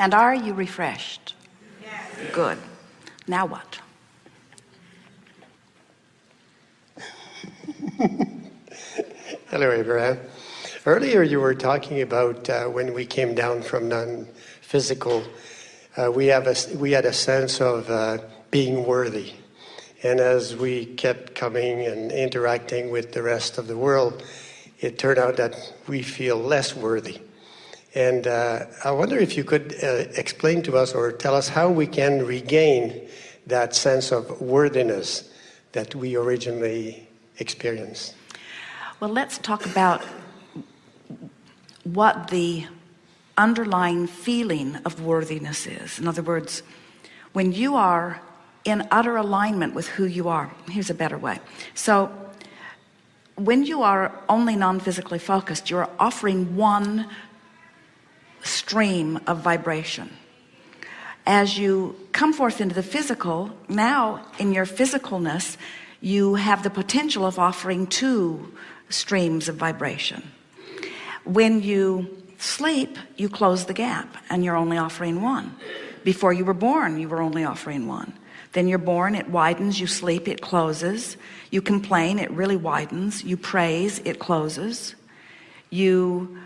And are you refreshed? Yes. Good. Now what? Hello, Abraham. Earlier you were talking about when we came down from non-physical, we had a sense of being worthy. And as we kept coming and interacting with the rest of the world, it turned out that we feel less worthy. And I wonder if you could explain to us or tell us how we can regain that sense of worthiness that we originally experienced. Well, let's talk about what the underlying feeling of worthiness is. In other words, when you are in utter alignment with who you are. Here's a better way. So when you are only non-physically focused, you're offering one stream of vibration. As you come forth into the physical, now in your physicalness, you have the potential of offering two streams of vibration. When you sleep, you close the gap and you're only offering one. Before you were born, you were only offering one. Then you're born, it widens. You sleep, it closes. You complain, it really widens. You praise, it closes. You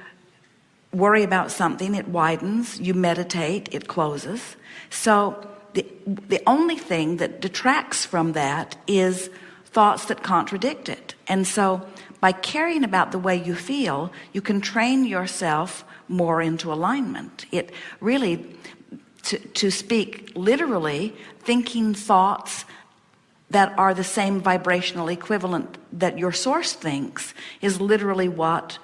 worry about something, it widens. You meditate, it closes. So the only thing that detracts from that is thoughts that contradict it. And so by caring about the way you feel, you can train yourself more into alignment. It really, to speak literally, thinking thoughts that are the same vibrational equivalent that your source thinks is literally what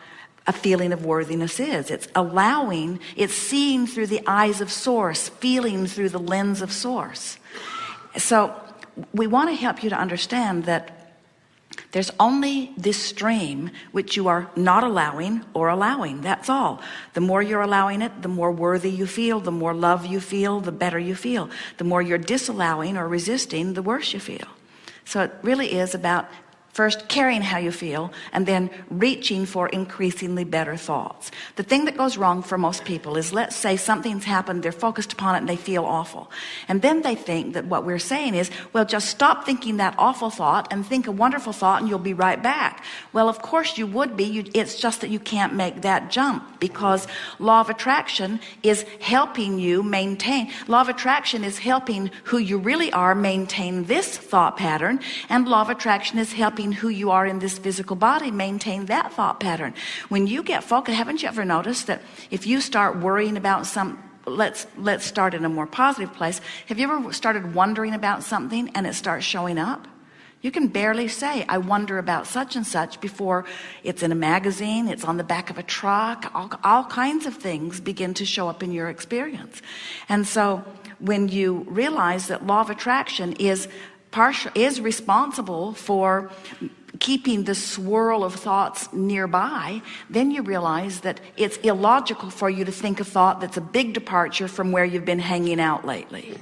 a feeling of worthiness is. It's allowing, it's seeing through the eyes of source, feeling through the lens of source. So we want to help you to understand that there's only this stream which you are not allowing or allowing. That's all. The more you're allowing it, the more worthy you feel, the more love you feel, the better you feel. The more you're disallowing or resisting, the worse you feel. So it really is about first caring how you feel and then reaching for increasingly better thoughts. The thing that goes wrong for most people is, let's say something's happened, they're focused upon it and they feel awful. And then they think that what we're saying is, well, just stop thinking that awful thought and think a wonderful thought and you'll be right back. Well, of course you would be. It's just that you can't make that jump, because law of attraction is helping you maintain. Law of attraction is helping who you really are maintain this thought pattern, and law of attraction is helping who you are in this physical body maintain that thought pattern. When you get focused, haven't you ever noticed that if you start worrying about let's start in a more positive place. Have you ever started wondering about something and it starts showing up? You can barely say, I wonder about such and such, before it's in a magazine, it's on the back of a truck, all kinds of things begin to show up in your experience. And so when you realize that law of attraction is responsible for keeping the swirl of thoughts nearby, then you realize that it's illogical for you to think a thought that's a big departure from where you've been hanging out lately.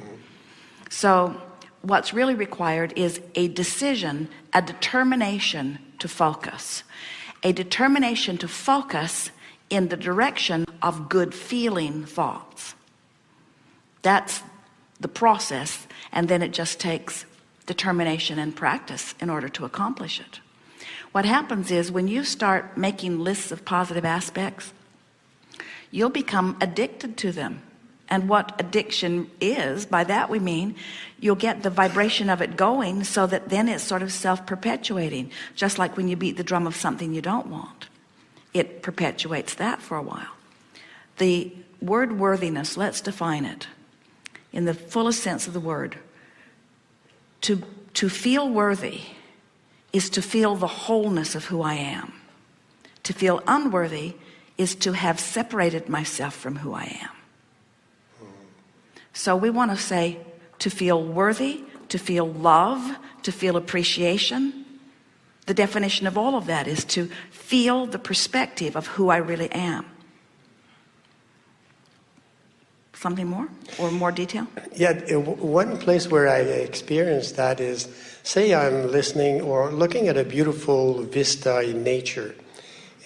So what's really required is a decision, a determination to focus. A determination to focus in the direction of good feeling thoughts. That's the process, and then it just takes determination and practice in order to accomplish it. What happens is, when you start making lists of positive aspects, you'll become addicted to them. And what addiction is, by that we mean you'll get the vibration of it going, so that then it's sort of self-perpetuating. Just like when you beat the drum of something you don't want, it perpetuates that for a while. The word worthiness, let's define it in the fullest sense of the word. To feel worthy is to feel the wholeness of who I am. To feel unworthy is to have separated myself from who I am. So we want to say, to feel worthy, to feel love, to feel appreciation. The definition of all of that is to feel the perspective of who I really am. Something more or more detail? Yeah, one place where I experienced that is, say I'm listening or looking at a beautiful vista in nature,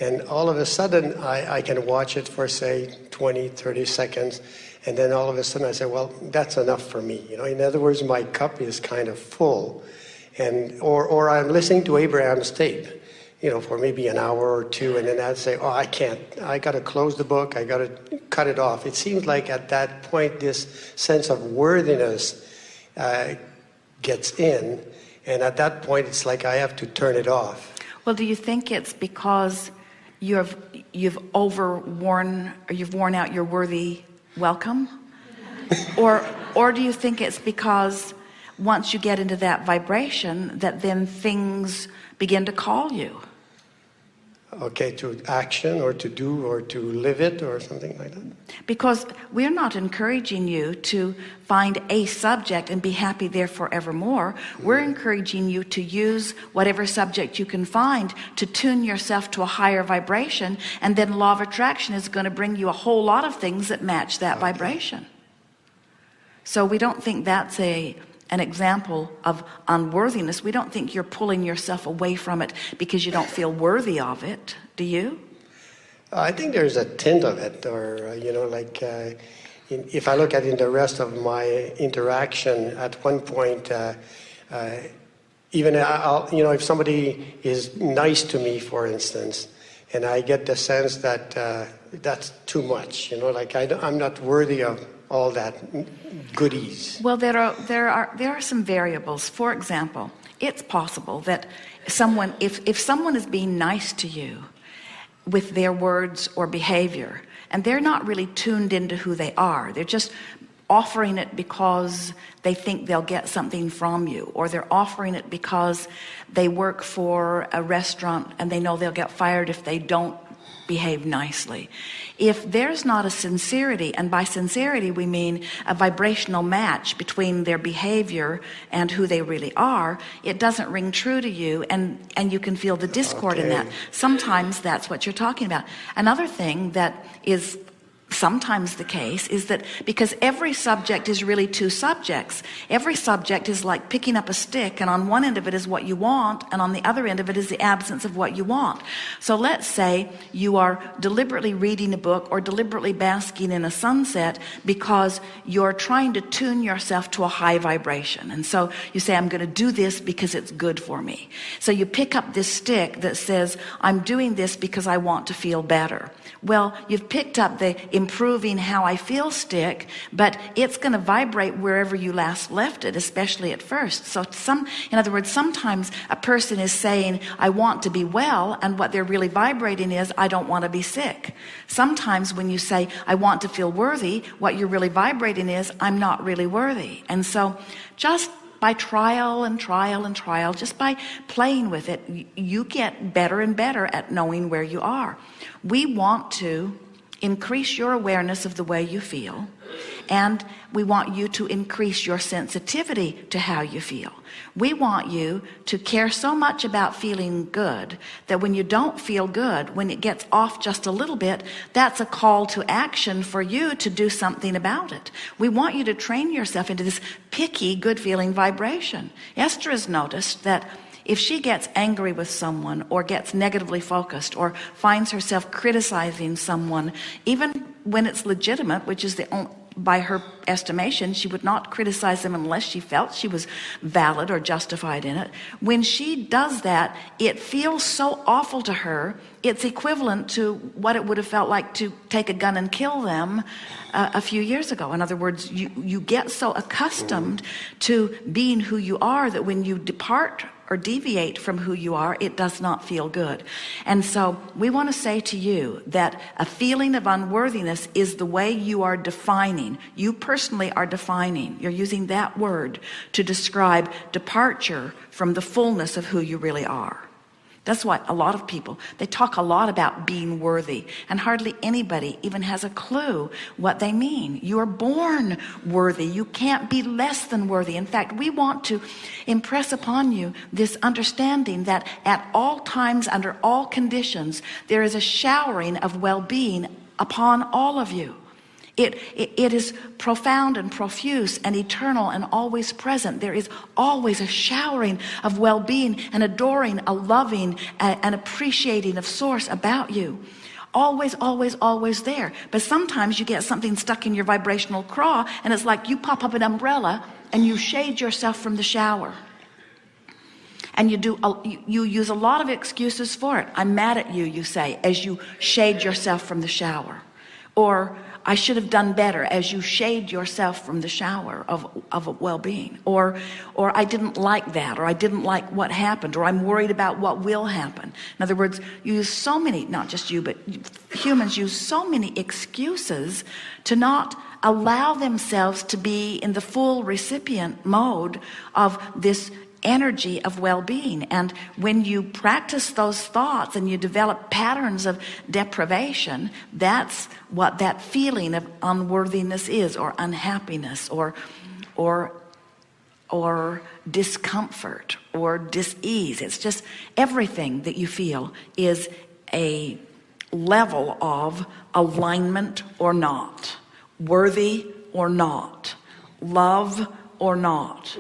and all of a sudden I can watch it for, say, 20, 30 seconds. And then all of a sudden I say, well, that's enough for me. In other words, my cup is kind of full. Or I'm listening to Abraham's tape, for maybe an hour or two, and then I'd say, oh, I can't. I got to close the book. I got to cut it off. It seems like at that point, this sense of worthiness gets in, and at that point, it's like I have to turn it off. Well, do you think it's because you've worn out your worthy welcome, or do you think it's because once you get into that vibration, that then things begin to call you? Okay, to action or to do or to live it or something like that? Because we're not encouraging you to find a subject and be happy there forevermore. We're encouraging you to use whatever subject you can find to tune yourself to a higher vibration, and then law of attraction is going to bring you a whole lot of things that match that vibration. So we don't think that's an example of unworthiness. We don't think you're pulling yourself away from it because you don't feel worthy of it. Do you? I think there's a tint of it, or if I look at in the rest of my interaction, at one point, even if somebody is nice to me, for instance, and I get the sense that that's too much, I'm not worthy of all that goodies. Well, there are some variables. For example, it's possible that someone, if someone is being nice to you with their words or behavior, and they're not really tuned into who they are, they're just offering it because they think they'll get something from you, or they're offering it because they work for a restaurant and they know they'll get fired if they don't behave nicely. If there's not a sincerity, and by sincerity we mean a vibrational match between their behavior and who they really are, it doesn't ring true to you, and you can feel the discord in that. Sometimes that's what you're talking about. Another thing that is sometimes the case is that because every subject is really two subjects, every subject is like picking up a stick, and on one end of it is what you want, and on the other end of it is the absence of what you want. So let's say you are deliberately reading a book or deliberately basking in a sunset because you're trying to tune yourself to a high vibration, and so you say, I'm going to do this because it's good for me. So you pick up this stick that says, I'm doing this because I want to feel better. Well, you've picked up the improving how I feel stick, but it's going to vibrate wherever you last left it, especially at first. So in other words, sometimes a person is saying, I want to be well, and what they're really vibrating is, I don't want to be sick. Sometimes when you say, I want to feel worthy, what you're really vibrating is, I'm not really worthy. And so just by trial and trial and trial, just by playing with it, you get better and better at knowing where you are. We want to increase your awareness of the way you feel, and we want you to increase your sensitivity to how you feel. We want you to care so much about feeling good that when you don't feel good, when it gets off just a little bit, that's a call to action for you to do something about it. We want you to train yourself into this picky, good feeling vibration. Esther has noticed that if she gets angry with someone, or gets negatively focused, or finds herself criticizing someone, even when it's legitimate, which is by her estimation, she would not criticize them unless she felt she was valid or justified in it. When she does that, it feels so awful to her. It's equivalent to what it would have felt like to take a gun and kill them a few years ago. In other words, you get so accustomed to being who you are that when you depart or deviate from who you are, it does not feel good. And so we want to say to you that a feeling of unworthiness is the way you are defining. You personally are defining. You're using that word to describe departure from the fullness of who you really are. That's why a lot of people, they talk a lot about being worthy, and hardly anybody even has a clue what they mean. You are born worthy. You can't be less than worthy. In fact, we want to impress upon you this understanding that at all times, under all conditions, there is a showering of well-being upon all of you. It is profound and profuse and eternal and always present. There is always a showering of well-being, and adoring, a loving, an appreciating of source about you. Always, always, always there. But sometimes you get something stuck in your vibrational craw, and it's like you pop up an umbrella and you shade yourself from the shower. And you use a lot of excuses for it. I'm mad at you, you say, as you shade yourself from the shower. Or I should have done better, as you shade yourself from the shower of well-being. Or I didn't like that, or I didn't like what happened, or I'm worried about what will happen. In other words, you use so many, not just you, but humans use so many excuses to not allow themselves to be in the full recipient mode of this energy of well-being. And when you practice those thoughts and you develop patterns of deprivation, that's what that feeling of unworthiness is, or unhappiness, or discomfort, or dis-ease. It's just everything that you feel is a level of alignment or not, worthy or not, love or not.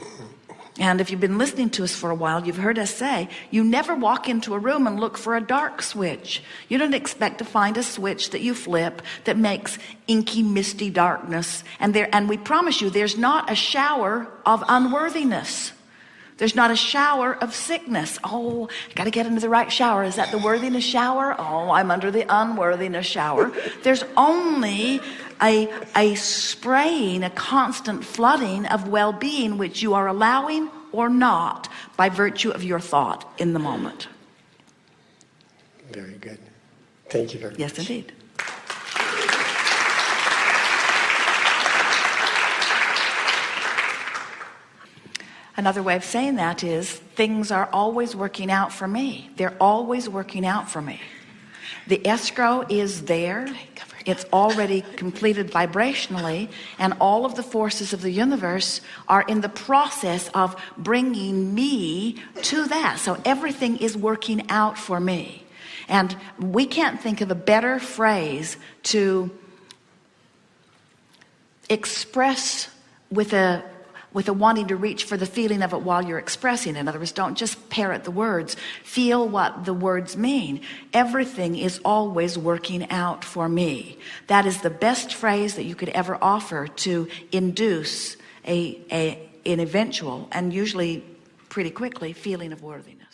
And if you've been listening to us for a while, you've heard us say, you never walk into a room and look for a dark switch. You don't expect to find a switch that you flip that makes inky, misty darkness. And we promise you, there's not a shower of unworthiness. There's not a shower of sickness. Oh, I got to get into the right shower. Is that the worthiness shower? Oh, I'm under the unworthiness shower. There's only a spraying, a constant flooding of well-being, which you are allowing or not by virtue of your thought in the moment. Very good. Thank you very much. Yes, indeed. Another way of saying that is, things are always working out for me. They're always working out for me. The escrow is there. It's already completed vibrationally, and all of the forces of the universe are in the process of bringing me to that. So everything is working out for me. And we can't think of a better phrase to express with a wanting to reach for the feeling of it while you're expressing. In other words, don't just parrot the words. Feel what the words mean. Everything is always working out for me. That is the best phrase that you could ever offer to induce an eventual, and usually pretty quickly, feeling of worthiness.